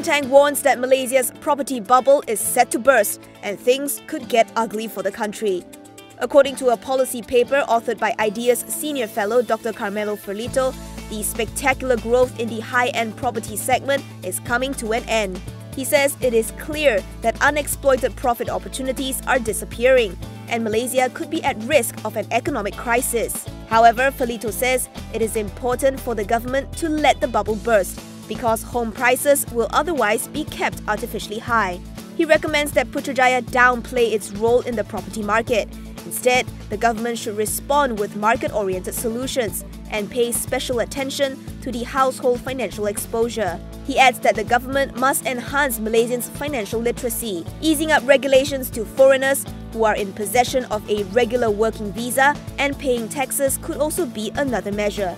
Putang warns that Malaysia's property bubble is set to burst and things could get ugly for the country. According to a policy paper authored by IDEA's senior fellow Dr. Carmelo Ferlito, the spectacular growth in the high-end property segment is coming to an end. He says it is clear that unexploited profit opportunities are disappearing, and Malaysia could be at risk of an economic crisis. However, Ferlito says it is important for the government to let the bubble burst, because home prices will otherwise be kept artificially high. He recommends that Putrajaya downplay its role in the property market. Instead, the government should respond with market-oriented solutions and pay special attention to the household financial exposure. He adds that the government must enhance Malaysians' financial literacy. Easing up regulations to foreigners who are in possession of a regular working visa and paying taxes could also be another measure.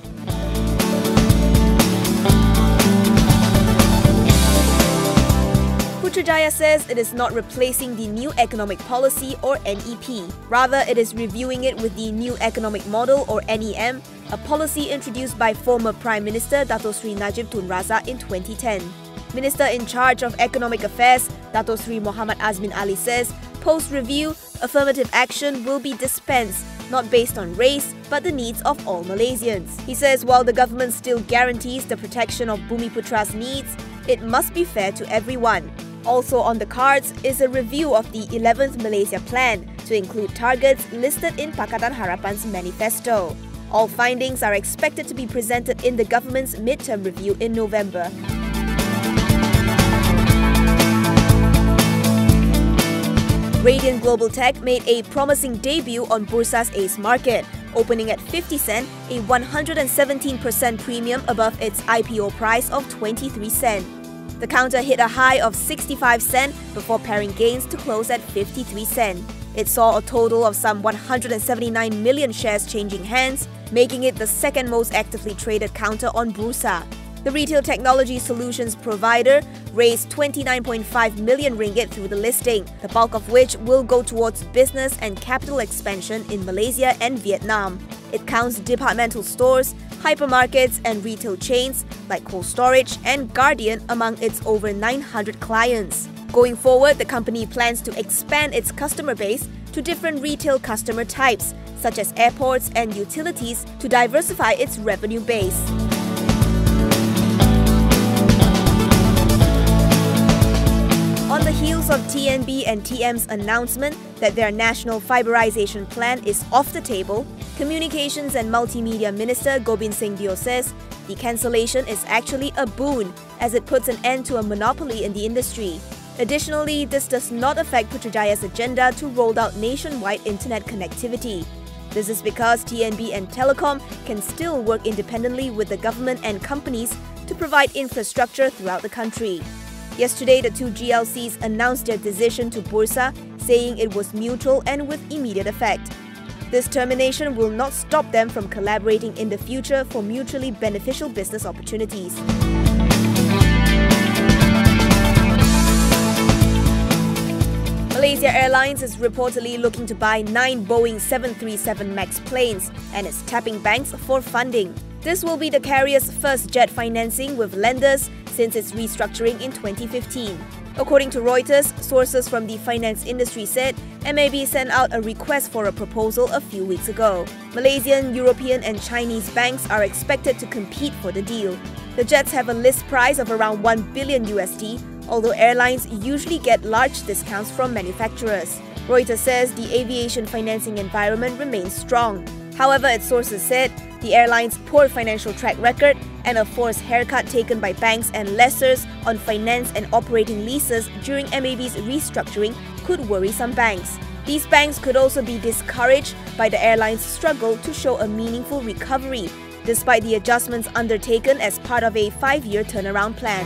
Putrajaya says it is not replacing the New Economic Policy or NEP. Rather, it is reviewing it with the New Economic Model or NEM, a policy introduced by former Prime Minister Dato Sri Najib Tun Razak in 2010. Minister in charge of Economic Affairs, Dato Sri Muhammad Azmin Ali says, post-review, affirmative action will be dispensed, not based on race, but the needs of all Malaysians. He says while the government still guarantees the protection of Bumiputra's needs, it must be fair to everyone. Also on the cards is a review of the 11th Malaysia Plan to include targets listed in Pakatan Harapan's manifesto. All findings are expected to be presented in the government's midterm review in November. Radian Global Tech made a promising debut on Bursa's ACE market, opening at 50 cent, a 117% premium above its IPO price of 23 cent. The counter hit a high of 65 cent before paring gains to close at 53 cent. It saw a total of some 179 million shares changing hands, making it the second most actively traded counter on Bursa. The retail technology solutions provider raised 29.5 million ringgit through the listing, the bulk of which will go towards business and capital expansion in Malaysia and Vietnam. It counts departmental stores, hypermarkets and retail chains like Cold Storage and Guardian among its over 900 clients. Going forward, the company plans to expand its customer base to different retail customer types, such as airports and utilities, to diversify its revenue base. On the heels of TNB and TM's announcement that their national fiberization plan is off the table, Communications and Multimedia Minister Gobind Singh Dio says the cancellation is actually a boon as it puts an end to a monopoly in the industry. Additionally, this does not affect Putrajaya's agenda to roll out nationwide internet connectivity. This is because TNB and Telecom can still work independently with the government and companies to provide infrastructure throughout the country. Yesterday, the two GLCs announced their decision to Bursa, saying it was mutual and with immediate effect. This termination will not stop them from collaborating in the future for mutually beneficial business opportunities. Malaysia Airlines is reportedly looking to buy 9 Boeing 737 MAX planes and is tapping banks for funding. This will be the carrier's first jet financing with lenders since its restructuring in 2015. According to Reuters, sources from the finance industry said MAB sent out a request for a proposal a few weeks ago. Malaysian, European and Chinese banks are expected to compete for the deal. The jets have a list price of around $1 billion USD, although airlines usually get large discounts from manufacturers. Reuters says the aviation financing environment remains strong. However, its sources said the airline's poor financial track record and a forced haircut taken by banks and lessors on finance and operating leases during MAB's restructuring could worry some banks. These banks could also be discouraged by the airline's struggle to show a meaningful recovery, despite the adjustments undertaken as part of a 5-year turnaround plan.